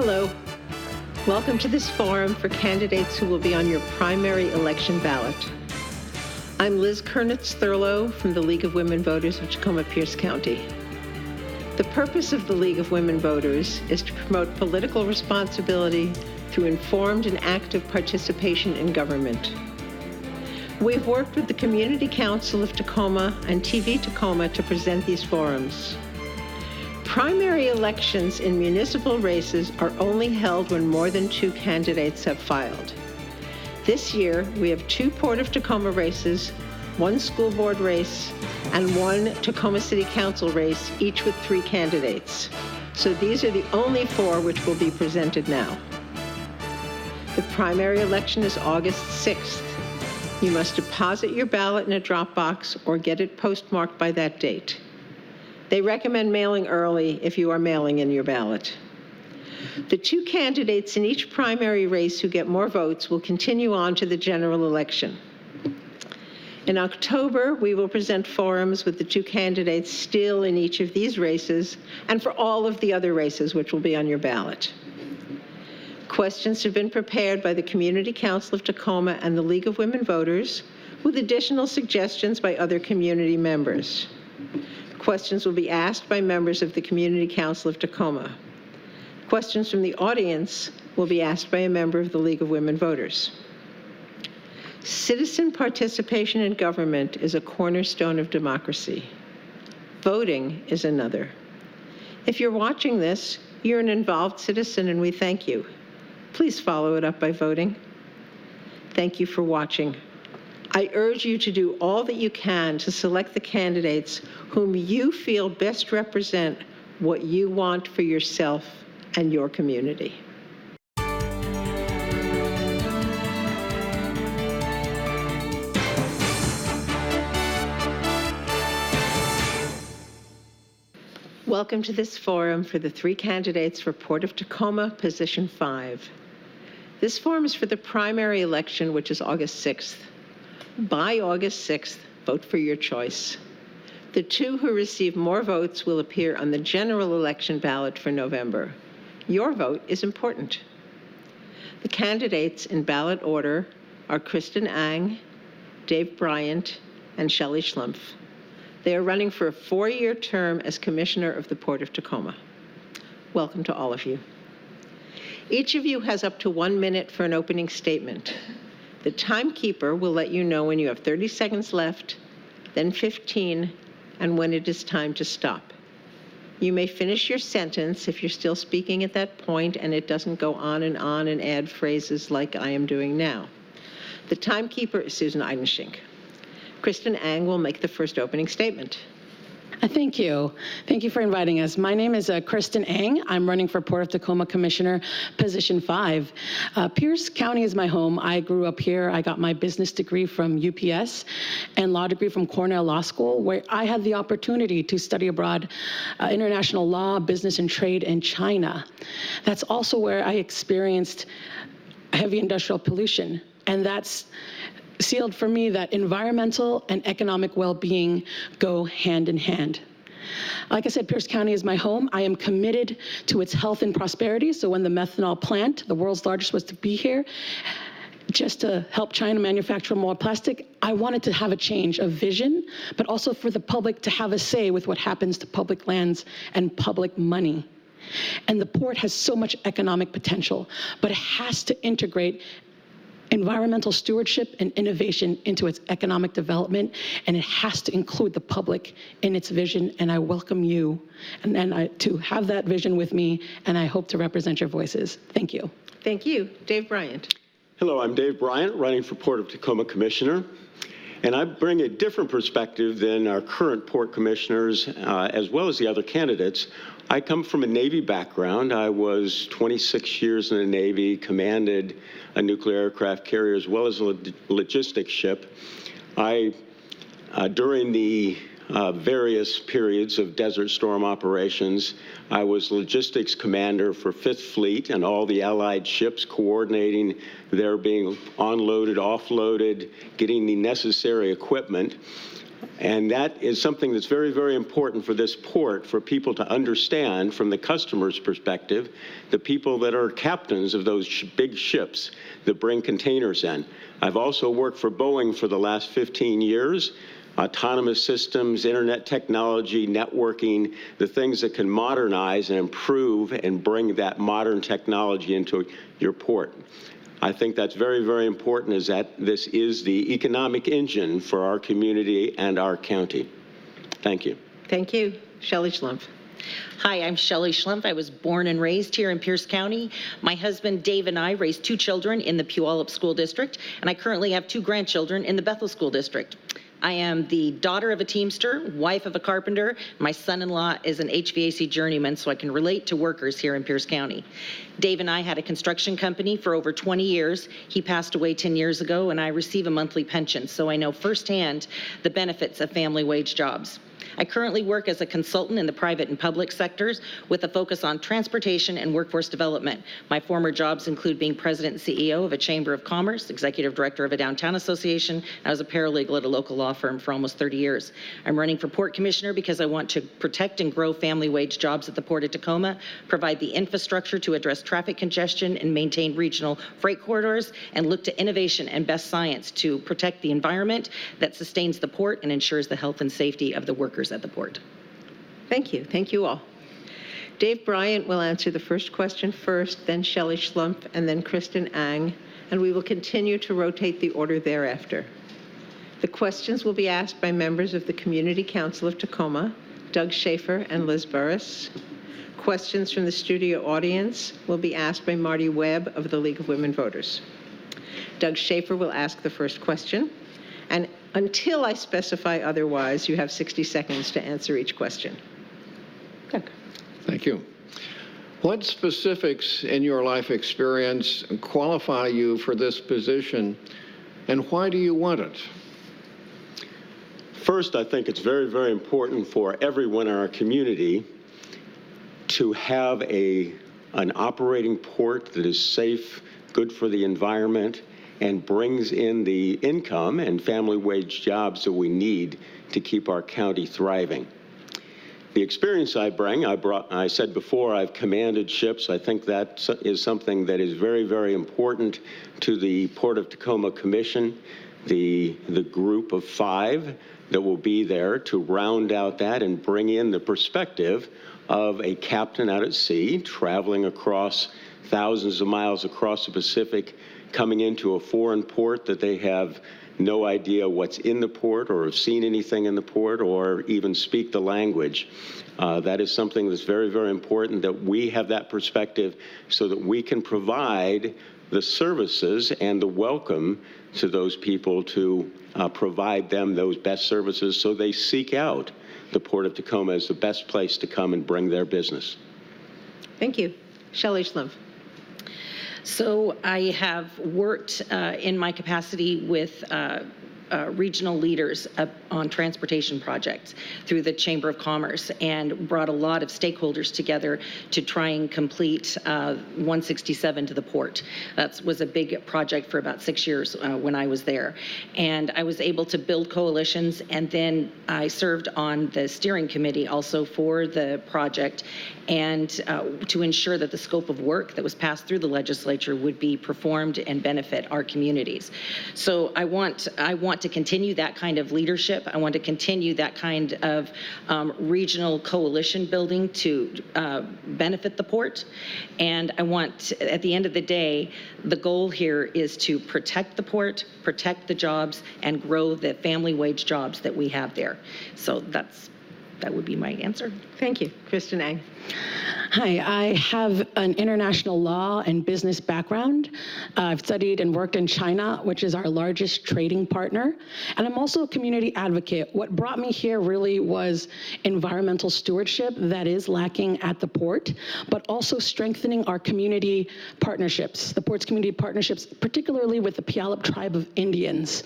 Hello. Welcome to this forum for candidates who will be on your primary election ballot. I'm Liz Kernitz-Thurlow from the League of Women Voters of Tacoma-Pierce County. The purpose of the League of Women Voters is to promote political responsibility through informed and active participation in government. We've worked with the Community Council of Tacoma and TV Tacoma to present these forums. Primary elections in municipal races are only held when more than 2 candidates have filed. This year, we have 2 Port of Tacoma races, 1 school board race, and 1 Tacoma City Council race, each with 3 candidates. So these are the only 4 which will be presented now. The primary election is August 6th. You must deposit your ballot in a drop box or get it postmarked by that date. They recommend mailing early if you are mailing in your ballot. The 2 candidates in each primary race who get more votes will continue on to the general election. In October, we will present forums with the 2 candidates still in each of these races and for all of the other races which will be on your ballot. Questions have been prepared by the Community Council of Tacoma and the League of Women Voters, with additional suggestions by other community members. Questions will be asked by members of the Community Council of Tacoma. Questions from the audience will be asked by a member of the League of Women Voters. Citizen participation in government is a cornerstone of democracy. Voting is another. If you're watching this, you're an involved citizen and we thank you. Please follow it up by voting. Thank you for watching. I urge you to do all that you can to select the candidates whom you feel best represent what you want for yourself and your community. Welcome to this forum for the 3 candidates for Port of Tacoma, position 5. This forum is for the primary election, which is August 6th. By August 6th, vote for your choice. The 2 who receive more votes will appear on the general election ballot for November. Your vote is important. The candidates in ballot order are Kristin Ang, Dave Bryant, and Shelly Schlumpf. They are running for a 4-year term as Commissioner of the Port of Tacoma. Welcome to all of you. Each of you has up to 1 minute for an opening statement. The timekeeper will let you know when you have 30 seconds left, then 15, and when it is time to stop. You may finish your sentence if you're still speaking at that point and it doesn't go on and add phrases like I am doing now. The timekeeper is Susan Eidenschink. Kristin Ang will make the first opening statement. Thank you. Thank you for inviting us. My name is Kristin Ang. I'm running for Port of Tacoma Commissioner, position 5. Pierce County is my home. I grew up here. I got my business degree from UPS and law degree from Cornell Law School, where I had the opportunity to study abroad international law, business and trade in China. That's also where I experienced heavy industrial pollution. And that's sealed for me that environmental and economic well-being go hand in hand. Like I said, Pierce County is my home. I am committed to its health and prosperity. So when the methanol plant, the world's largest, was to be here, just to help China manufacture more plastic, I wanted to have a change of vision, but also for the public to have a say with what happens to public lands and public money. And the port has so much economic potential, but it has to integrate environmental stewardship and innovation into its economic development, and it has to include the public in its vision, and I welcome you to have that vision with me, and I hope to represent your voices. Thank you. Thank you. Dave Bryant. Hello, I'm Dave Bryant, running for Port of Tacoma Commissioner, and I bring a different perspective than our current port commissioners, as well as the other candidates. I come from a Navy background. I was 26 years in the Navy, commanded a nuclear aircraft carrier as well as a logistics ship. During the various periods of Desert Storm operations. I was logistics commander for 5th Fleet and all the Allied ships, coordinating their being onloaded, offloaded, getting the necessary equipment. And that is something that's very, very important for this port, for people to understand from the customer's perspective, the people that are captains of those big ships that bring containers in. I've also worked for Boeing for the last 15 years. Autonomous systems, internet technology, networking, the things that can modernize and improve and bring that modern technology into your port. I think that's very, very important, is that this is the economic engine for our community and our county. Thank you. Thank you. Shelly Schlumpf. Hi, I'm Shelly Schlumpf. I was born and raised here in Pierce County. My husband, Dave, and I raised 2 children in the Puyallup School District, and I currently have 2 grandchildren in the Bethel School District. I am the daughter of a Teamster, wife of a carpenter. My son-in-law is an HVAC journeyman, so I can relate to workers here in Pierce County. Dave and I had a construction company for over 20 years. He passed away 10 years ago, and I receive a monthly pension, so I know firsthand the benefits of family wage jobs. I currently work as a consultant in the private and public sectors with a focus on transportation and workforce development. My former jobs include being president and CEO of a chamber of commerce, executive director of a downtown association. I was a paralegal at a local law firm for almost 30 years. I'm running for port commissioner because I want to protect and grow family wage jobs at the Port of Tacoma, provide the infrastructure to address traffic congestion and maintain regional freight corridors, and look to innovation and best science to protect the environment that sustains the port and ensures the health and safety of the workers at the port. Thank you. Thank you all. Dave Bryant will answer the first question first, then Shelly Schlumpf, and then Kristin Ang, and we will continue to rotate the order thereafter. The questions will be asked by members of the Community Council of Tacoma, Doug Schaefer and Liz Burris. Questions from the studio audience will be asked by Marty Webb of the League of Women Voters. Doug Schaefer will ask the first question, and until I specify otherwise, you have 60 seconds to answer each question. Doug. Thank you. What specifics in your life experience qualify you for this position, and why do you want it? First, I think it's very, very important for everyone in our community to have an operating port that is safe, good for the environment, and brings in the income and family wage jobs that we need to keep our county thriving. The experience I bring, I said before, I've commanded ships. I think that is something that is very, very important to the Port of Tacoma Commission, the group of 5 that will be there to round out that and bring in the perspective of a captain out at sea, traveling across thousands of miles across the Pacific, coming into a foreign port that they have no idea what's in the port or have seen anything in the port or even speak the language. That is something that's very, very important, that we have that perspective so that we can provide the services and the welcome to those people to provide them those best services so they seek out the Port of Tacoma as the best place to come and bring their business. Thank you. Shelly Schlumpf. So I have worked in my capacity with regional leaders on transportation projects through the Chamber of Commerce and brought a lot of stakeholders together to try and complete 167 to the port. That was a big project for about 6 years when I was there. And I was able to build coalitions, and then I served on the steering committee also for the project, and to ensure that the scope of work that was passed through the legislature would be performed and benefit our communities. So I want to continue that kind of leadership. I want to continue that kind of regional coalition building to benefit the port. And I want, at the end of the day, the goal here is to protect the port, protect the jobs, and grow the family wage jobs that we have there. So that's that would be my answer. Thank you. Kristin Eng. Hi, I have an international law and business background. I've studied and worked in China, which is our largest trading partner. And I'm also a community advocate. What brought me here really was environmental stewardship that is lacking at the port, but also strengthening our community partnerships, the port's community partnerships, particularly with the Puyallup tribe of Indians.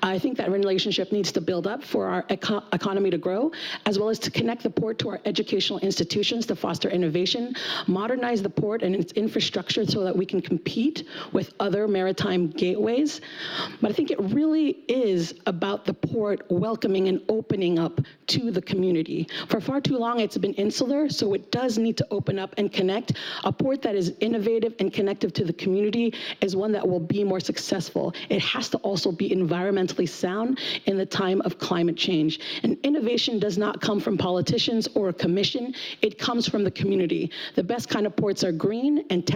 I think that relationship needs to build up for our economy to grow, as well as to connect the port to our educational institutions to foster innovation, modernize the port and its infrastructure so that we can compete with other maritime gateways. But I think it really is about the port welcoming and opening up to the community. For far too long, it's been insular, so it does need to open up and connect. A port that is innovative and connective to the community is one that will be more successful. It has to also be environmentally sound in the time of climate change. And innovation does not come from politicians or a commission. It comes from the community. The best kind of ports are green and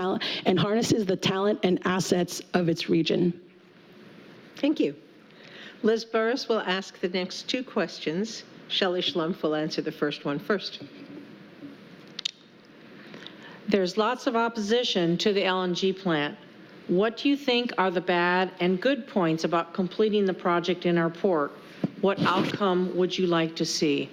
harnesses the talent and assets of its region. Thank you. Liz Burris will ask the next two questions. Shelly Schlumpf will answer the first one first. There's lots of opposition to the LNG plant. What do you think are the bad and good points about completing the project in our port? What outcome would you like to see?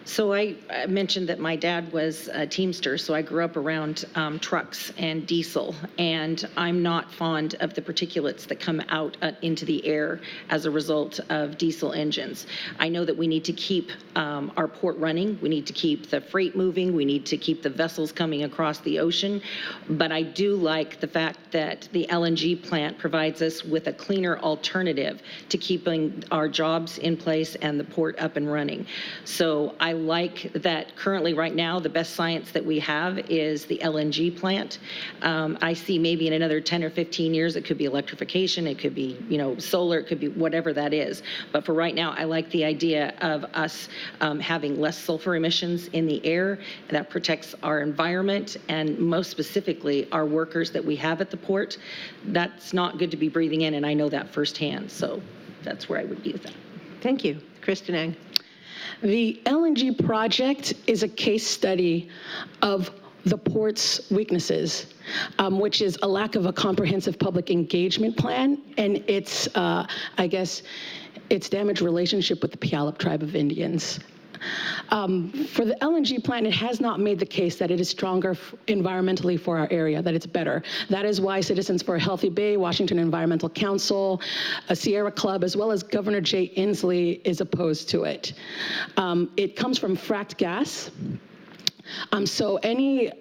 So I mentioned that my dad was a Teamster, so I grew up around trucks and diesel, and I'm not fond of the particulates that come out into the air as a result of diesel engines. I know that we need to keep our port running, we need to keep the freight moving, we need to keep the vessels coming across the ocean, but I do like the fact that the LNG plant provides us with a cleaner alternative to keeping our jobs in place and the port up and running. So I like that currently right now the best science that we have is the LNG plant. I see maybe in another 10 or 15 years it could be electrification, it could be solar, it could be whatever that is. But for right now I like the idea of us having less sulfur emissions in the air that protects our environment and most specifically our workers that we have at the port. That's not good to be breathing in, and I know that firsthand, so that's where I would be with that. Thank you. Kristin Eng. The LNG project is a case study of the port's weaknesses, which is a lack of a comprehensive public engagement plan and its, its damaged relationship with the Puyallup tribe of Indians. For the LNG plant, it has not made the case that it is stronger environmentally for our area, that it's better. That is why Citizens for a Healthy Bay, Washington Environmental Council, a Sierra Club, as well as Governor Jay Inslee is opposed to it. It comes from fracked gas. So any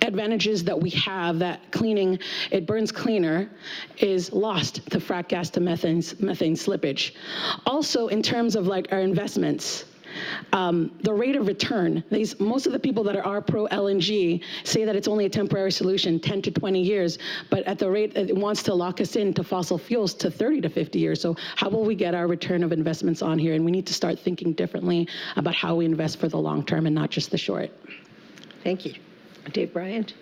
advantages that we have that it burns cleaner is lost to frack gas to methane slippage. Also, in terms of our investments, the rate of return, most of the people that are pro LNG say that it's only a temporary solution, 10 to 20 years, but at the rate it wants to lock us into fossil fuels to 30 to 50 years. So how will we get our return of investments on here? And we need to start thinking differently about how we invest for the long term and not just the short. Thank you. Dave Bryant.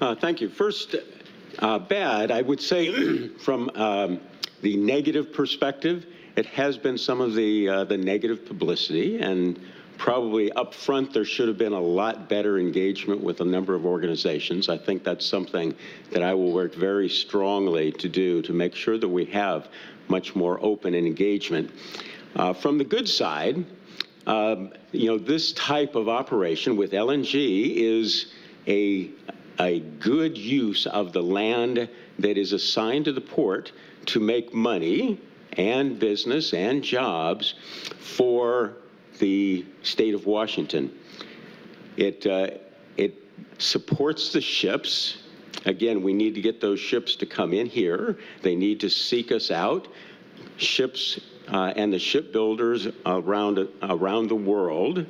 Thank you. First, bad, I would say from the negative perspective, it has been some of the negative publicity, and probably up front there should have been a lot better engagement with a number of organizations. I think that's something that I will work very strongly to do to make sure that we have much more open engagement. From the good side, this type of operation with LNG is a good use of the land that is assigned to the port to make money and business and jobs for the state of Washington. It supports the ships. Again, we need to get those ships to come in here. They need to seek us out. Ships and the shipbuilders around the world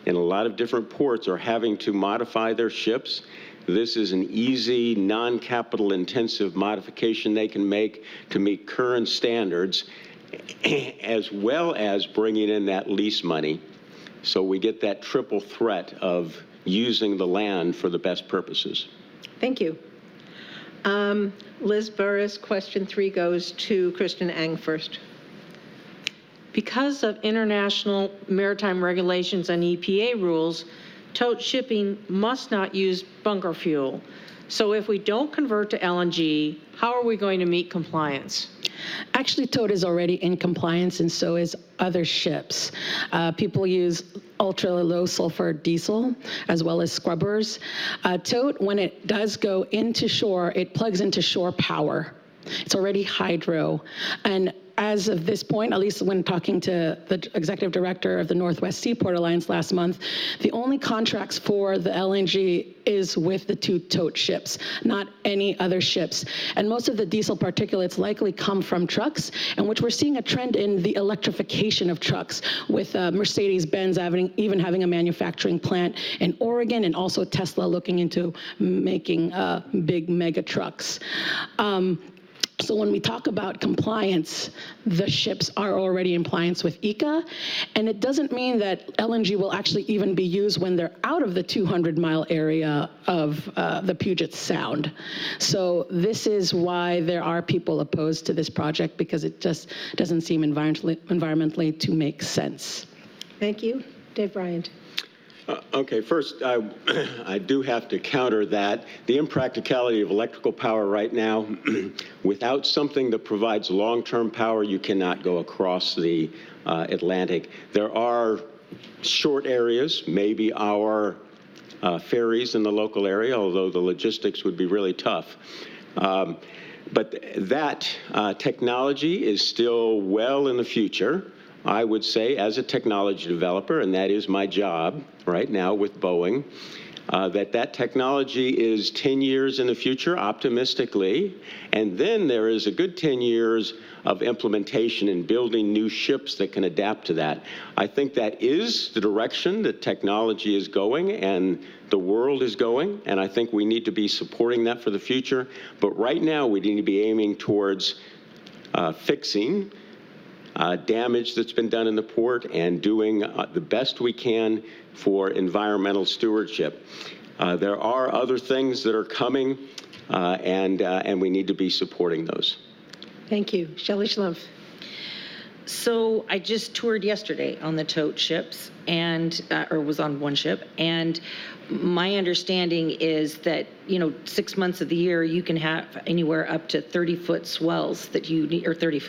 in a lot of different ports are having to modify their ships. This is an easy, non-capital intensive modification they can make to meet current standards, as well as bringing in that lease money. So we get that triple threat of using the land for the best purposes. Thank you. Liz Burris, question 3 goes to Kristin Eng first. Because of international maritime regulations and EPA rules, tote shipping must not use bunker fuel. So if we don't convert to LNG, how are we going to meet compliance? Actually, tote is already in compliance, and so is other ships. People use ultra low sulfur diesel as well as scrubbers. Tote, when it does go into shore, it plugs into shore power. It's already hydro. And as of this point, at least when talking to the executive director of the Northwest Seaport Alliance last month, the only contracts for the LNG is with the 2 tote ships, not any other ships. And most of the diesel particulates likely come from trucks, and which we're seeing a trend in the electrification of trucks, with Mercedes-Benz even having a manufacturing plant in Oregon, and also Tesla looking into making big mega trucks. So when we talk about compliance, the ships are already in compliance with ECA, and it doesn't mean that LNG will actually even be used when they're out of the 200-mile area of the Puget Sound. So this is why there are people opposed to this project, because it just doesn't seem environmentally to make sense. Thank you. Dave Bryant. Okay, first, I do have to counter that. The impracticality of electrical power right now, without something that provides long-term power, you cannot go across the Atlantic. There are short areas, maybe our ferries in the local area, although the logistics would be really tough. But that technology is still well in the future. I would say, as a technology developer, and that is my job right now with Boeing, that technology is 10 years in the future, optimistically, and then there is a good 10 years of implementation and building new ships that can adapt to that. I think that is the direction that technology is going and the world is going, and I think we need to be supporting that for the future. But right now, we need to be aiming towards fixing damage that's been done in the port and doing the best we can for environmental stewardship. There are other things that are coming, and we need to be supporting those. Thank you. Shelly Schlumpf. So I just toured yesterday on the tote ships, and or was on one ship, and my understanding is that 6 months of the year you can have anywhere up to 30-foot swells that you need, or 30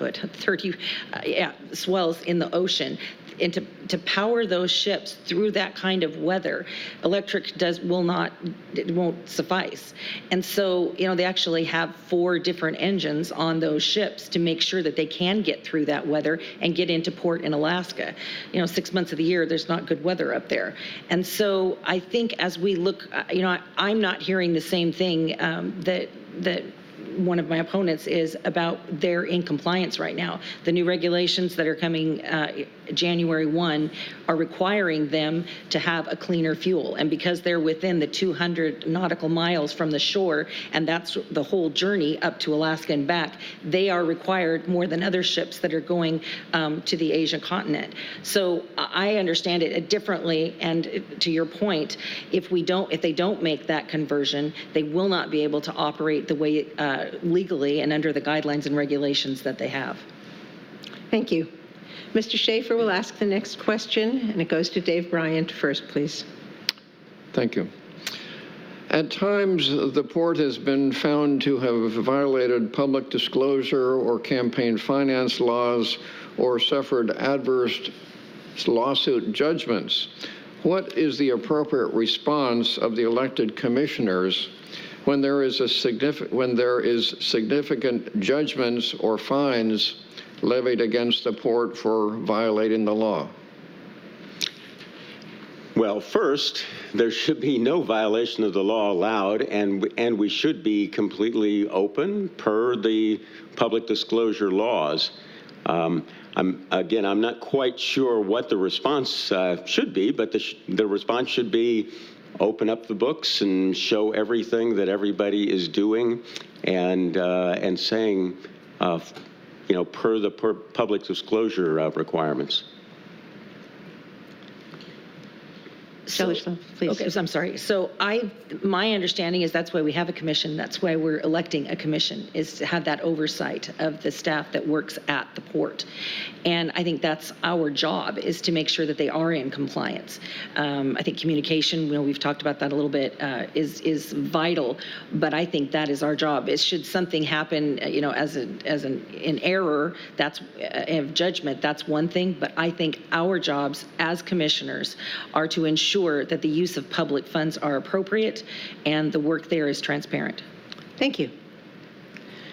swells in the ocean. And to power those ships through that kind of weather, electric won't suffice. And so, they actually have 4 different engines on those ships to make sure that they can get through that weather and get into port in Alaska. 6 months of the year, there's not good weather up there. And so I think as we look, I'm not hearing the same thing that one of my opponents is about they're in compliance right now. The new regulations that are coming January 1 are requiring them to have a cleaner fuel. And because they're within the 200 nautical miles from the shore, and that's the whole journey up to Alaska and back, they are required more than other ships that are going to the Asian continent. So I understand it differently. And to your point, if they don't make that conversion, they will not be able to operate the way legally and under the guidelines and regulations that they have. Thank you. Mr. Schaefer will ask the next question, and it goes to Dave Bryant first, please. Thank you. At times, the port has been found to have violated public disclosure or campaign finance laws or suffered adverse lawsuit judgments. What is the appropriate response of the elected commissioners when there is significant judgments or fines levied against the port for violating the law? Well, first, there should be no violation of the law allowed, and we should be completely open per the public disclosure laws. I'm not quite sure what the response should be, but the response should be open up the books and show everything that everybody is doing and saying, per the public disclosure requirements. Shelly Schlumpf, please. Okay, so I'm sorry. So my understanding is that's why we have a commission. That's why we're electing a commission, is to have that oversight of the staff that works at the port. And I think that's our job, is to make sure that they are in compliance. I think communication, we've talked about that a little bit, is vital, but I think that is our job. Should something happen, as an error, that's of judgment, that's one thing, but I think our jobs as commissioners are to ensure that the use of public funds are appropriate and the work there is transparent. Thank you.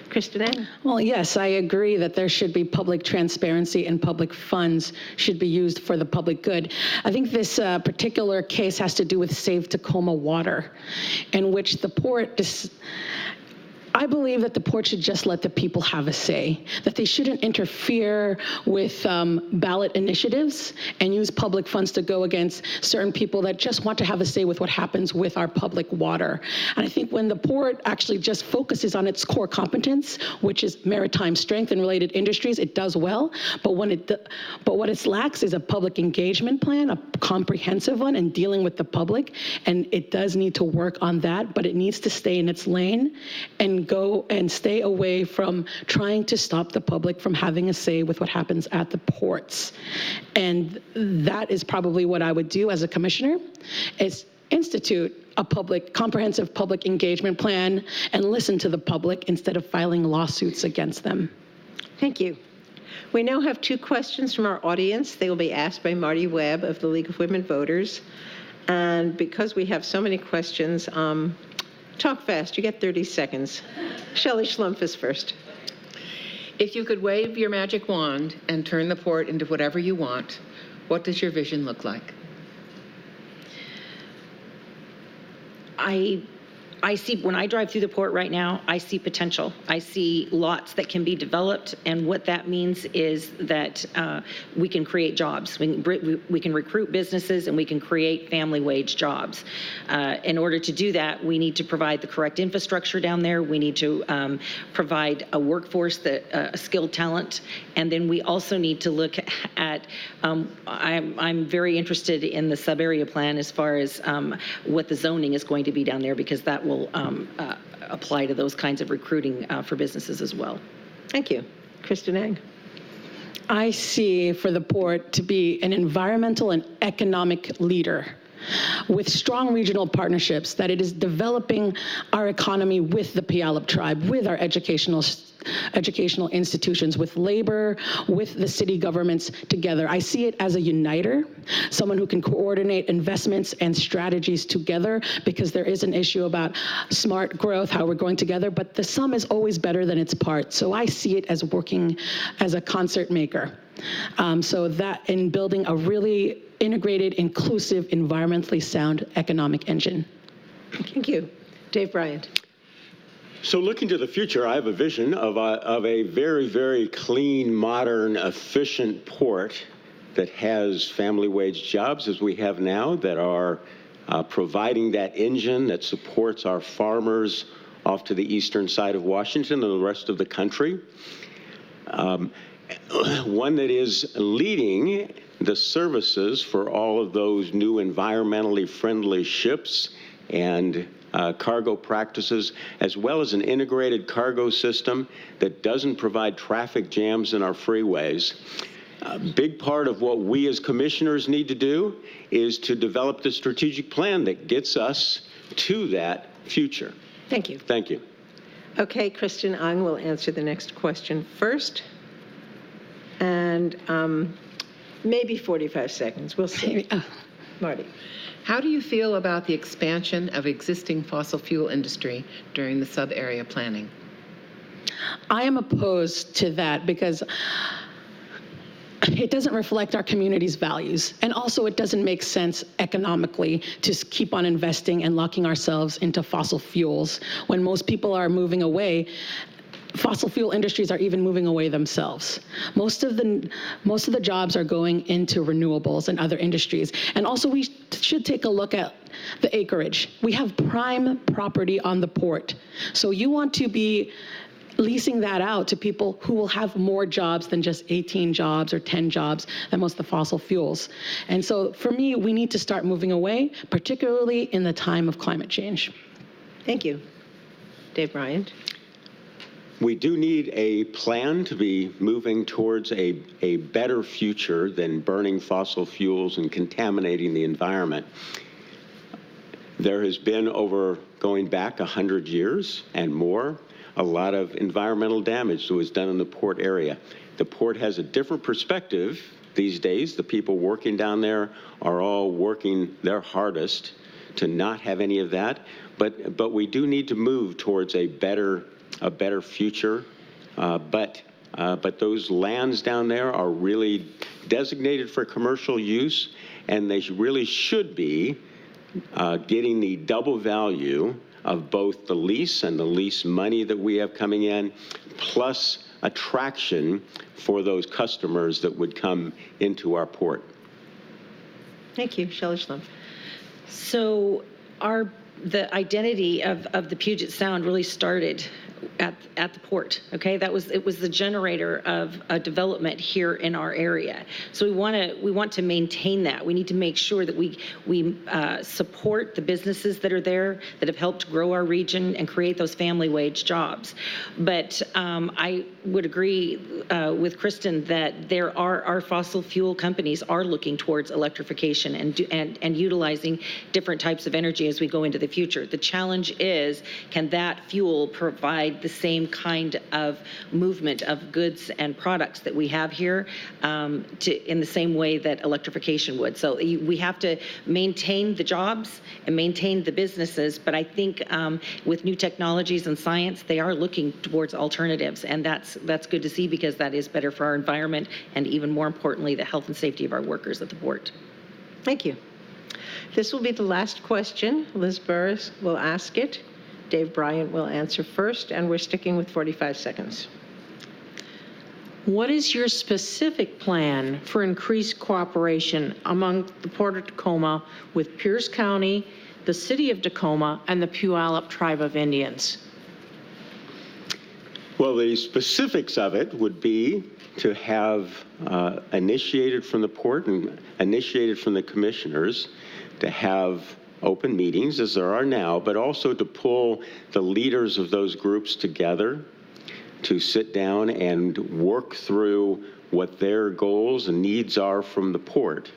Kristin? Well, yes, I agree that there should be public transparency and public funds should be used for the public good. I think this particular case has to do with Save Tacoma Water, in which the port I believe that the port should just let the people have a say, that they shouldn't interfere with ballot initiatives and use public funds to go against certain people that just want to have a say with what happens with our public water. And I think when the port actually just focuses on its core competence, which is maritime strength and related industries, it does well. But what it lacks is a public engagement plan, a comprehensive one, and dealing with the public. And it does need to work on that, but it needs to stay in its lane and go and stay away from trying to stop the public from having a say with what happens at the ports. And that is probably what I would do as a commissioner, is institute a comprehensive public engagement plan and listen to the public instead of filing lawsuits against them. Thank you. We now have 2 questions from our audience. They will be asked by Marty Webb of the League of Women Voters. And because we have so many questions, talk fast. You get 30 seconds. Shelly Schlumpf is first. If you could wave your magic wand and turn the port into whatever you want, what does your vision look like? I see, when I drive through the port right now, I see potential. I see lots that can be developed, and what that means is that we can create jobs. We can recruit businesses, and we can create family wage jobs. In order to do that, we need to provide the correct infrastructure down there. We need to provide a workforce, a skilled talent, and then we also need to look at, I'm very interested in the sub-area plan as far as what the zoning is going to be down there, because that will apply to those kinds of recruiting for businesses as well. Thank you. Kristin Eng. I see for the port to be an environmental and economic leader with strong regional partnerships, that it is developing our economy with the Puyallup tribe, with our educational institutions, with labor, with the city governments together. I see it as a uniter, someone who can coordinate investments and strategies together, because there is an issue about smart growth, how we're going together, but the sum is always better than its part. So I see it as working as a concert maker. So that in building a really integrated, inclusive, environmentally sound economic engine. Thank you. Dave Bryant. So looking to the future, I have a vision of a very, very clean, modern, efficient port that has family wage jobs as we have now, that are providing that engine that supports our farmers off to the eastern side of Washington and the rest of the country. One that is leading the services for all of those new environmentally friendly ships and cargo practices, as well as an integrated cargo system that doesn't provide traffic jams in our freeways. A big part of what we as commissioners need to do is to develop the strategic plan that gets us to that future. Thank you. Thank you. Okay, Kristin Eng will answer the next question first. And maybe 45 seconds. We'll see. Marty. How do you feel about the expansion of existing fossil fuel industry during the sub-area planning? I am opposed to that because it doesn't reflect our community's values. And also it doesn't make sense economically to keep on investing and locking ourselves into fossil fuels when most people are moving away. Fossil fuel industries are even moving away themselves. Most of the jobs are going into renewables and other industries. And also we should take a look at the acreage. We have prime property on the port. So you want to be leasing that out to people who will have more jobs than just 18 jobs or 10 jobs than most of the fossil fuels. And so for me, we need to start moving away, particularly in the time of climate change. Thank you. Dave Bryant. We do need a plan to be moving towards a better future than burning fossil fuels and contaminating the environment. There has been, over going back 100 years and more, a lot of environmental damage that was done in the port area. The port has a different perspective these days. The people working down there are all working their hardest to not have any of that. But we do need to move towards a better future. But those lands down there are really designated for commercial use, and they really should be getting the double value of both the lease and the lease money that we have coming in, plus attraction for those customers that would come into our port. Thank you. Shelly Schlumpf. So the identity of the Puget Sound really started at the port. Okay, it was the generator of a development here in our area. So we want to maintain that. We need to make sure that we support the businesses that are there that have helped grow our region and create those family wage jobs. But I would agree with Kristin that our fossil fuel companies are looking towards electrification and utilizing different types of energy as we go into the future. The challenge is, can that fuel provide the same kind of movement of goods and products that we have here in the same way that electrification would? So we have to maintain the jobs and maintain the businesses, but I think with new technologies and science, they are looking towards alternatives, and that's good to see, because that is better for our environment and, even more importantly, the health and safety of our workers at the port. Thank you. This will be the last question. Liz Burris will ask it. Dave Bryant will answer first, and we're sticking with 45 seconds. What is your specific plan for increased cooperation among the Port of Tacoma with Pierce County, the City of Tacoma, and the Puyallup Tribe of Indians? Well, the specifics of it would be to have initiated from the port and initiated from the commissioners to have open meetings, as there are now, but also to pull the leaders of those groups together to sit down and work through what their goals and needs are from the port.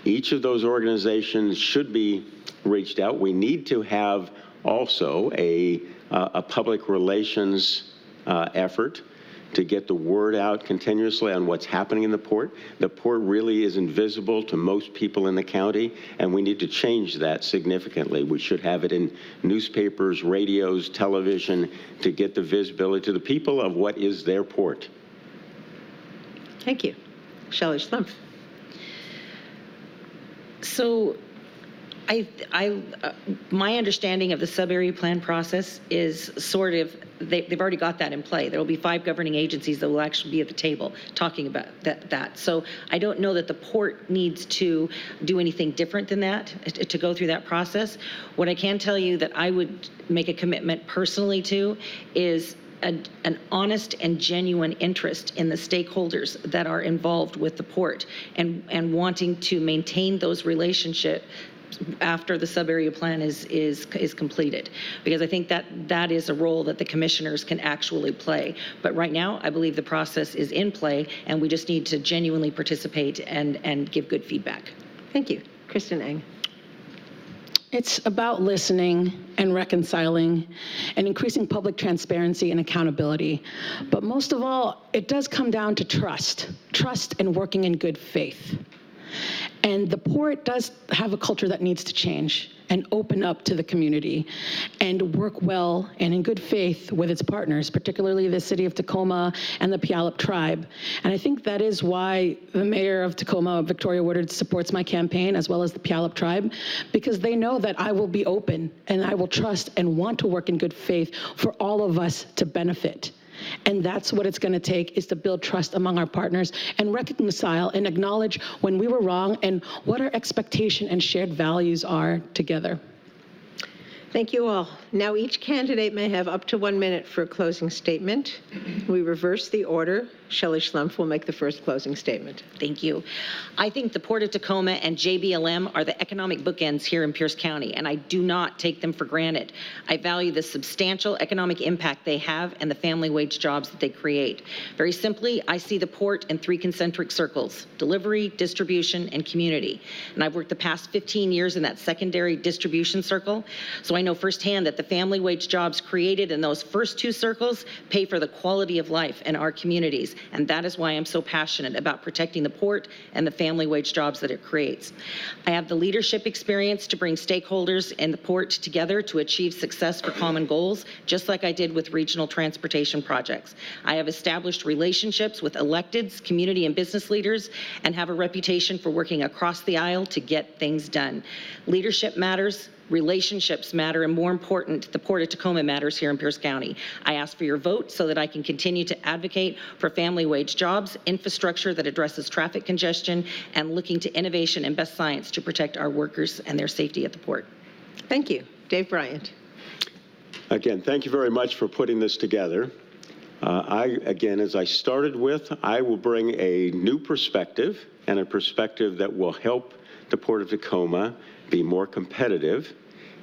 Each of those organizations should be reached out. We need to have also a public relations effort to get the word out continuously on what's happening in the port. The port really is invisible to most people in the county, and we need to change that significantly. We should have it in newspapers, radios, television, to get the visibility to the people of what is their port. Thank you. Shelly Schlumpf. So my understanding of the sub-area plan process is sort of, they've already got that in play. There will be 5 governing agencies that will actually be at the table talking about that. So I don't know that the port needs to do anything different than that to go through that process. What I can tell you that I would make a commitment personally to is an honest and genuine interest in the stakeholders that are involved with the port, and wanting to maintain those relationships after the sub-area plan is completed, because I think that is a role that the commissioners can actually play. But right now, I believe the process is in play, and we just need to genuinely participate and give good feedback. Thank you. Kristin Eng. It's about listening and reconciling and increasing public transparency and accountability. But most of all, it does come down to trust and working in good faith. And the port does have a culture that needs to change and open up to the community and work well and in good faith with its partners, particularly the City of Tacoma and the Puyallup Tribe. And I think that is why the mayor of Tacoma, Victoria Woodard, supports my campaign, as well as the Puyallup Tribe, because they know that I will be open and I will trust and want to work in good faith for all of us to benefit. And that's what it's going to take, is to build trust among our partners and reconcile and acknowledge when we were wrong and what our expectation and shared values are together. Thank you all. Now each candidate may have up to 1 minute for a closing statement. We reverse the order. Shelly Schlumpf will make the first closing statement. Thank you. I think the Port of Tacoma and JBLM are the economic bookends here in Pierce County, and I do not take them for granted. I value the substantial economic impact they have and the family wage jobs that they create. Very simply, I see the port in 3 concentric circles: delivery, distribution, and community. And I've worked the past 15 years in that secondary distribution circle, so I know firsthand that the family wage jobs created in those first 2 circles pay for the quality of life in our communities. And that is why I'm so passionate about protecting the port and the family wage jobs that it creates. I have the leadership experience to bring stakeholders in the port together to achieve success for common goals, just like I did with regional transportation projects. I have established relationships with electeds, community and business leaders, and have a reputation for working across the aisle to get things done. Leadership matters. Relationships matter, and more important, the Port of Tacoma matters here in Pierce County. I ask for your vote so that I can continue to advocate for family wage jobs, infrastructure that addresses traffic congestion, and looking to innovation and best science to protect our workers and their safety at the port. Thank you. Dave Bryant. Again, thank you very much for putting this together. Again, as I started with, I will bring a new perspective, and a perspective that will help the Port of Tacoma be more competitive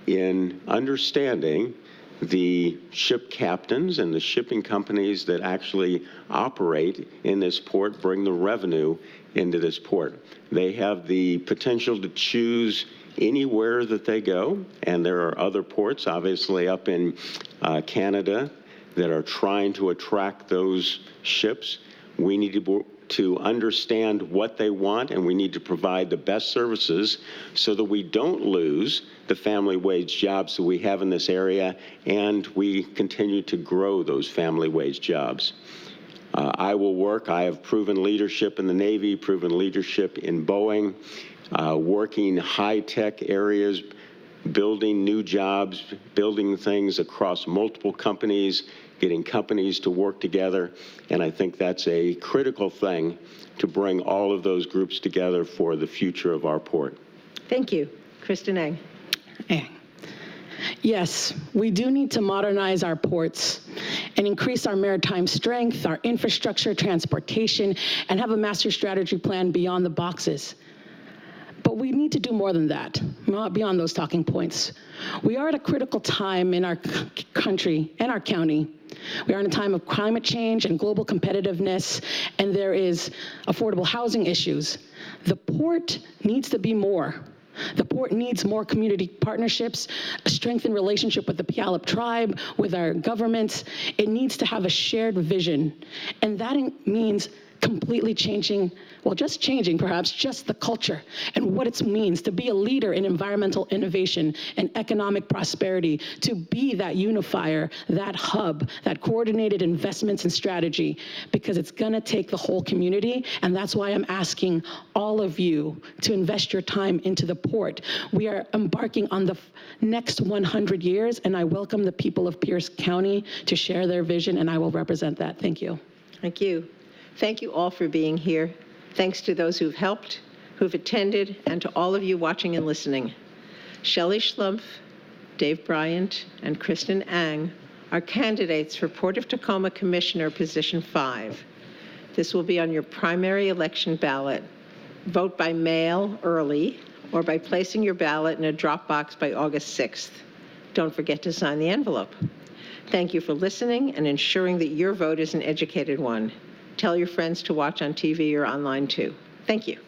in understanding the ship captains and the shipping companies that actually operate in this port, bring the revenue into this port. They have the potential to choose anywhere that they go, and there are other ports, obviously up in Canada, that are trying to attract those ships. We need to understand what they want, and we need to provide the best services so that we don't lose the family wage jobs that we have in this area, and we continue to grow those family wage jobs. I will work. I have proven leadership in the Navy, proven leadership in Boeing, working high-tech areas, building new jobs, building things across multiple companies, getting companies to work together, and I think that's a critical thing to bring all of those groups together for the future of our port. Thank you. Kristin Eng. Yes, we do need to modernize our ports and increase our maritime strength, our infrastructure, transportation, and have a master strategy plan beyond the boxes. But we need to do more than that, beyond those talking points. We are at a critical time in our country and our county. We are in a time of climate change and global competitiveness, and there is affordable housing issues. The port needs to be more. The port needs more community partnerships, a strengthened relationship with the Puyallup tribe, with our governments. It needs to have a shared vision, and that means completely changing, well, just changing perhaps just the culture and what it means to be a leader in environmental innovation and economic prosperity, to be that unifier, that hub, that coordinated investments and strategy, because it's gonna take the whole community, and that's why I'm asking all of you to invest your time into the port. We are embarking on the next 100 years, and I welcome the people of Pierce County to share their vision, and I will represent that. Thank you. Thank you. Thank you all for being here. Thanks to those who've helped, who've attended, and to all of you watching and listening. Shelly Schlumpf, Dave Bryant, and Kristin Eng are candidates for Port of Tacoma Commissioner Position 5. This will be on your primary election ballot. Vote by mail early or by placing your ballot in a drop box by August 6th. Don't forget to sign the envelope. Thank you for listening and ensuring that your vote is an educated one. Tell your friends to watch on TV or online too. Thank you.